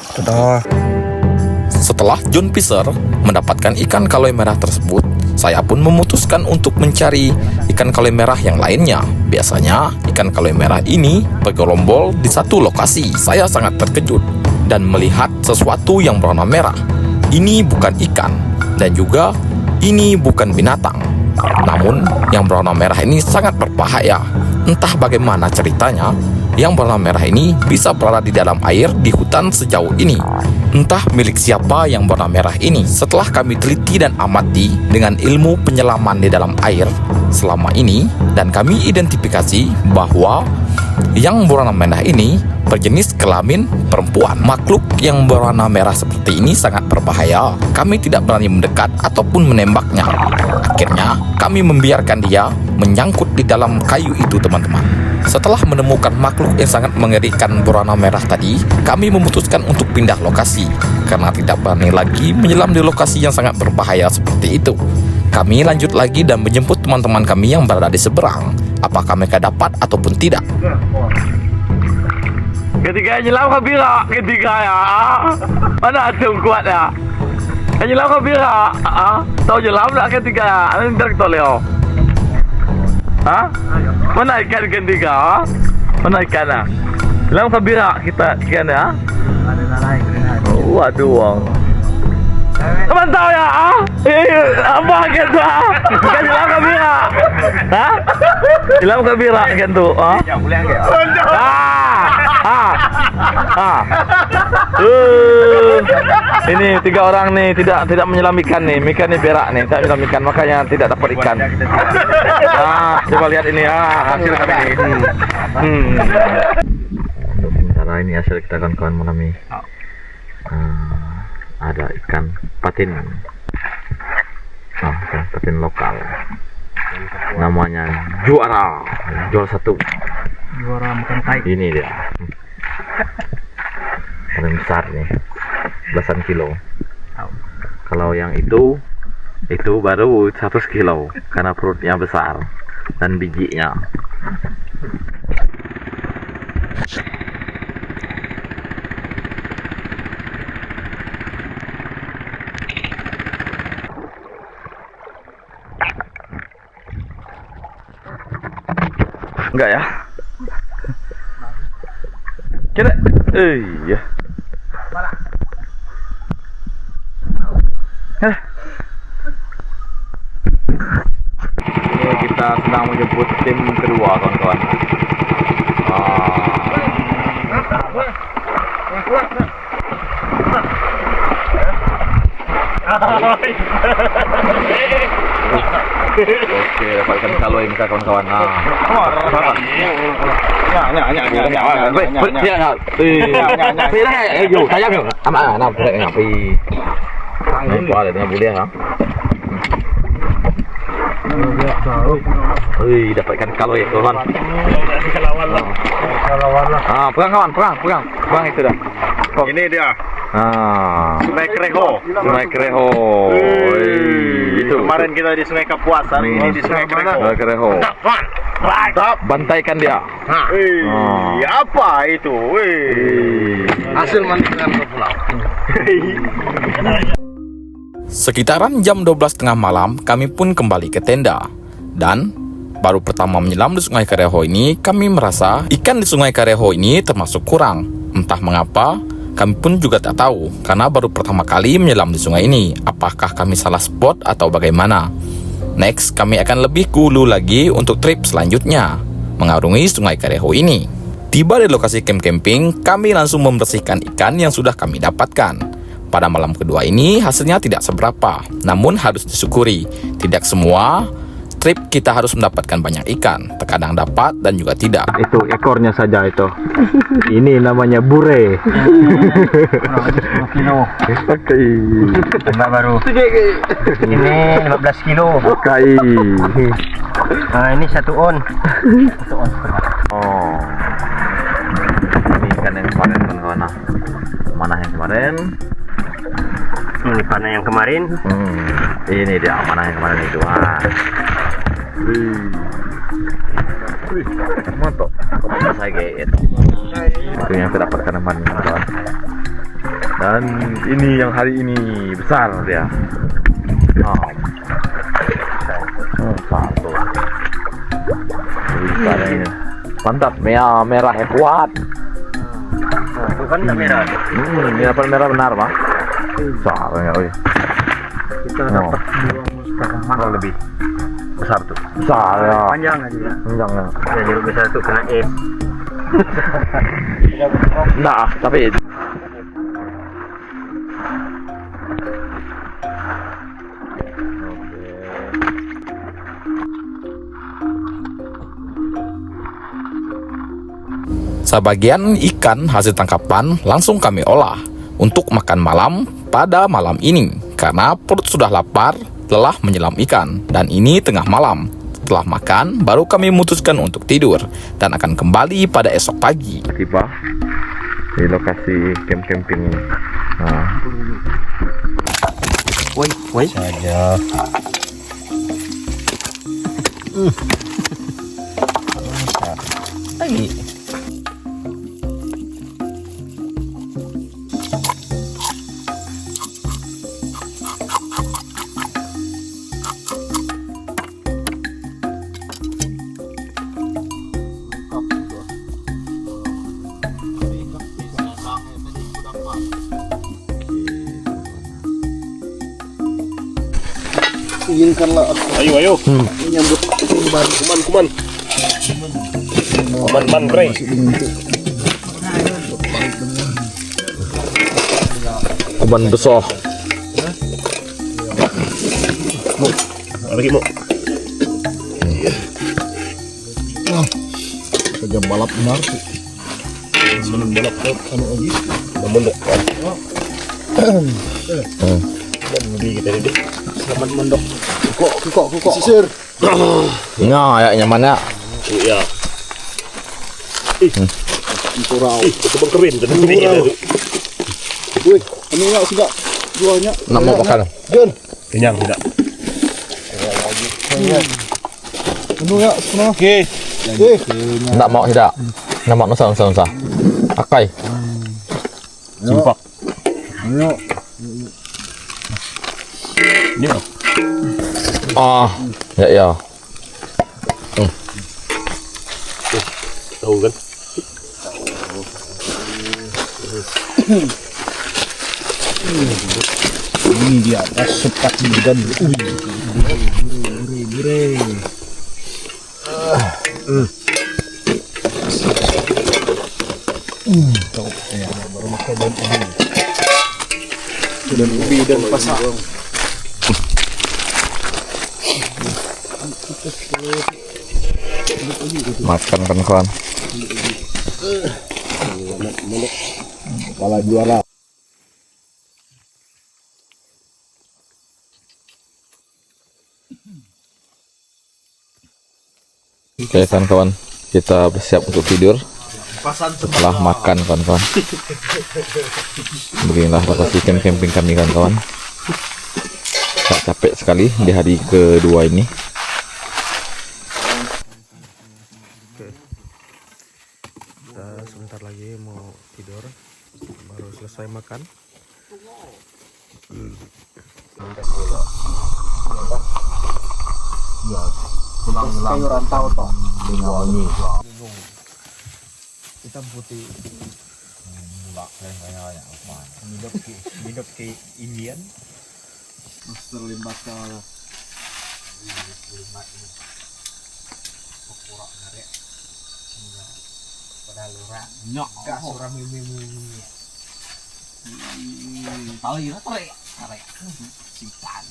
Setelah John Fisher mendapatkan ikan kaloi merah tersebut, saya pun memutuskan untuk mencari ikan kaloi merah yang lainnya. Biasanya ikan kaloi merah ini bergerombol di satu lokasi. Saya sangat terkejut dan melihat sesuatu yang berwarna merah. Ini bukan ikan dan juga ini bukan binatang. Namun yang berwarna merah ini sangat berbahaya. Entah bagaimana ceritanya, yang berwarna merah ini bisa berada di dalam air di hutan sejauh ini. Entah milik siapa yang berwarna merah ini. Setelah kami teliti dan amati dengan ilmu penyelaman di dalam air selama ini, dan kami identifikasi bahwa yang berwarna merah ini berjenis kelamin perempuan. Makhluk yang berwarna merah seperti ini sangat berbahaya. Kami tidak berani mendekat ataupun menembaknya. Akhirnya kami membiarkan dia menyangkut di dalam kayu itu, teman-teman. Setelah menemukan makhluk yang sangat mengerikan berwarna merah tadi, kami memutuskan untuk pindah lokasi karena tidak berani lagi menyelam di lokasi yang sangat berbahaya seperti itu. Kami lanjut lagi dan menjemput teman-teman kami yang berada di seberang. Apakah mereka dapat ataupun tidak? Ketika nyelam ke bira, ketika ya. Mana ada kuat ya? Nyelam ke bira, tahu nyelam tak ketika ya? Ini traktor Leo. Mana ikan ketiga? Mana ikan ah? Nyelam ke bira kita ikan ya? Waduh. Teman tahu ya? Apa gitu? Ikan nyelam ke bira. Nyelam ke bira gitu. Ini 3 orang nih tidak menyelam ikan nih. Ikan nih berak nih, tidak menyelam ikan, makanya tidak dapat ikan. Coba lihat ini hasil kami ini. Untuk sementara ini hasil kita kawan-kawan malam ini. Ada ikan patin. Ikan patin lokal. Namanya juara 1. Juara makan tai. Ini dia. Paling besar nih, belasan kilo. Kalau yang itu baru 100 kilo karena perutnya besar dan bijinya. Enggak ya? Kira, iya. Ini kita sedang menjemput tim kedua, kawan-kawan. Oke, dapatkan kaloi kita kawan-kawan. Dapatkan kaloi kawan. Pegang kawan, pegang itu dah. Ini dia. Sungai Kereho. Itu kemarin kita di Sungai Kapuas, hari ini di Sungai Kereho. Bantaikan dia. Apa itu? Hasil mandikan ke pulau. Sekitaran jam 12.30 malam, kami pun kembali ke tenda. Dan baru pertama menyelam di Sungai Kereho ini, kami merasa ikan di Sungai Kereho ini termasuk kurang. Entah mengapa, kami pun juga tak tahu, karena baru pertama kali menyelam di sungai ini. Apakah kami salah spot atau bagaimana? Next, kami akan lebih dulu lagi untuk trip selanjutnya, mengarungi Sungai Kereho ini. Tiba di lokasi camp camping, kami langsung membersihkan ikan yang sudah kami dapatkan. Pada malam kedua ini, hasilnya tidak seberapa, namun harus disyukuri. Tidak semua trip kita harus mendapatkan banyak ikan. Terkadang dapat dan juga tidak. Itu ekornya saja itu. Ini namanya bure. Kilo. Oke. Tambah baru. Ini 15 kilo. Oke. Nah, ini 1 on. 1 on. Oh, ini ikan yang kemarin kawan-kawan. Mana yang kemarin? Ini panah yang kemarin. Ini dia mana yang kemarin itu. Mantap. Saya kayak itu yang saya dapatkan kemarin, kawan. Dan ini yang hari ini besar dia. Satu. Ini mantap, merah yang kuat. Bukan merah. Ini apa merah benar, Bang? Besar ya, oi. Kita dapat dua Lebih besar tuh. Besar ya. panjang aja ya. Panjang ya. Ya, jadi besar tuh kena F. Nah, tapi Sebagian ikan hasil tangkapan langsung kami olah untuk makan malam pada malam ini karena perut sudah lapar, lelah menyelam ikan, dan ini tengah malam. Setelah makan, baru kami memutuskan untuk tidur dan akan kembali pada esok pagi. tiba di lokasi camping ini. Nah, Woi. Saja. Inginkanlah Ayo. menyambut perubahan. Kuman. Man, Bre. kuman besar. Lagi mau. Kerja balap benar. Seneng balap anu lagi. Memondok. Dan lebih kita ini. Selamat mendok. Kukok. Sisir. Nah, ya nyamannya. Ya. Kurau. Itu bengkerin dan ini kita tuh. Wih, ini enggak sudah jualnya. Nak mau makan. Jon. Kenyang tidak? Penuh ya, penuh. Oke. Nak mau tidak? Nak mau nusa. Akai. Simpak. Ayo. Ini loh. Ya. Tahu kan? Ini dia atas sepat dan bure. Baru makan dan ubi dan pasak. Makan kawan-kawan. Kepala juara. Oke kawan-kawan, kita bersiap untuk tidur setelah makan kawan-kawan. Beginilah lokasi camping kami kawan-kawan. Tak capek sekali di hari kedua ini. Kita sebentar lagi mau tidur. Baru selesai makan. Kayu rantau toh. Kita putih. Hidup ke Indian. Master limbakal. Nyok gak surah mimi. Tali tarik. Simpan.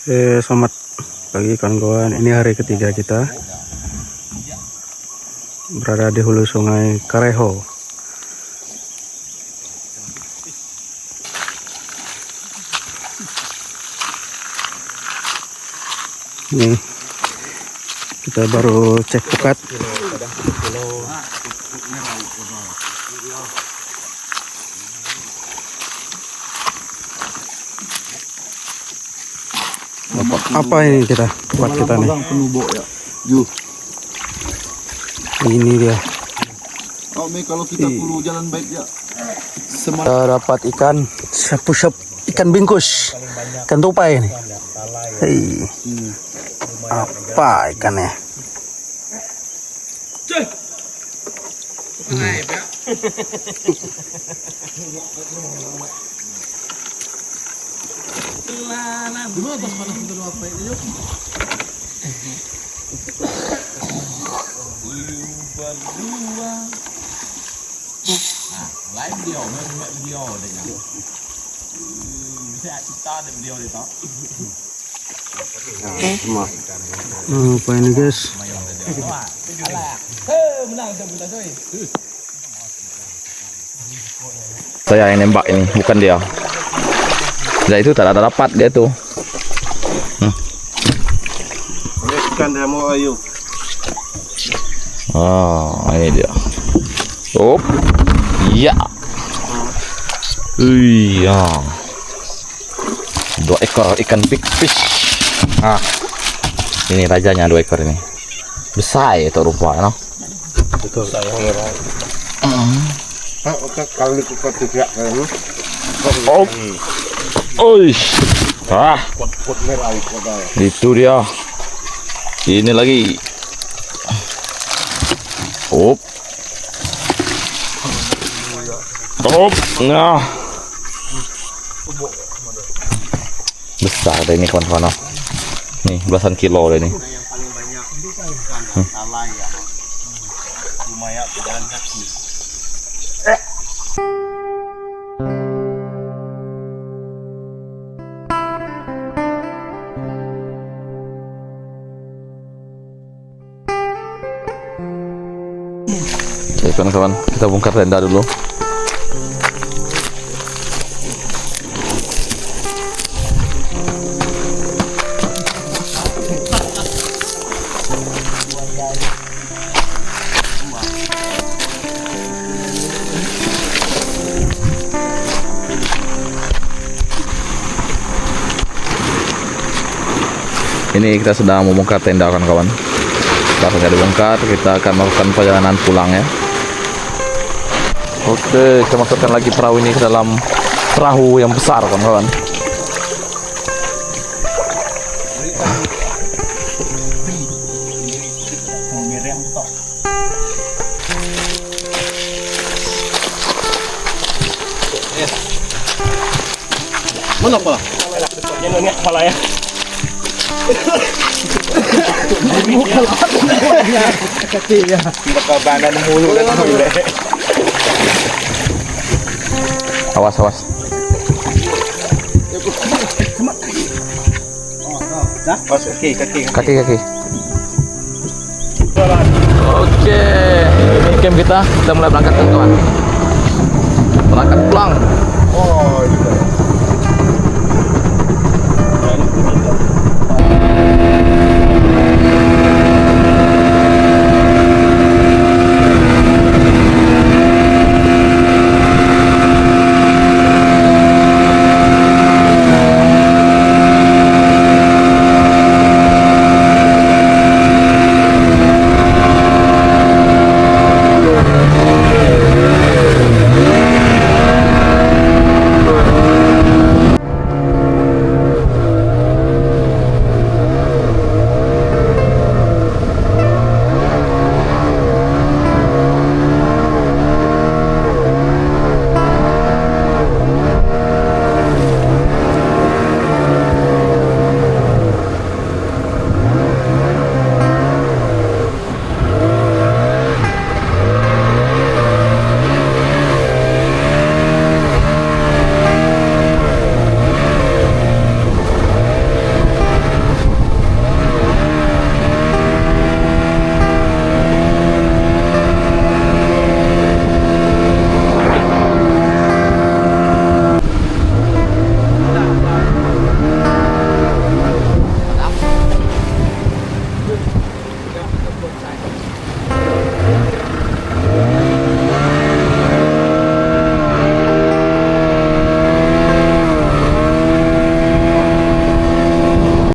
Selamat pagi kawan-kawan. Ini hari ketiga kita berada di hulu sungai Kareho. Ini kita baru cek pukat. Apa ini kita buat kita nih? Ini dia. Kalau kita perlu jalan baik ya. Kita dapat ikan sapu-sapu, ikan bingkus, ikan tupai ini. Hei, apa ikannya? Apa ini guys? Saya yang nembak ini, bukan dia. Nah itu tak ada dapat dia tuh. Ikan dia mau ayo. Oh, ini dia. Oh, iya. Iya. 2 ekor ikan big fish. Ah, ini rajanya 2 ekor ini. Besar itu rupanya. No? Betul saya ngerang. Oke, kalau ikut tidak kan. Oh. Oi. Ah, Kot merah ikut. itu dia. Ini lagi. Op. Op. Nah. Besar deh ini kawan-kawan. Nih, belasan kilo deh ini. Yang paling banyak ikan talai ya. Lumayan jalan kaki. Oke kawan-kawan, kita bongkar tenda dulu. Ini kita sedang membongkar tenda kawan-kawan. Setelah dibongkar, kita akan melakukan perjalanan pulang ya. Oke, kita masukkan lagi perahu ini ke dalam perahu yang besar kawan-kawan. Mana pala? Ini kepala ya. Bakabanan hulu dan hulu. Awas, awas. Kaki. Oke, ini camp kita mulai berangkat kawan. Berangkat pulang. Oh, iya.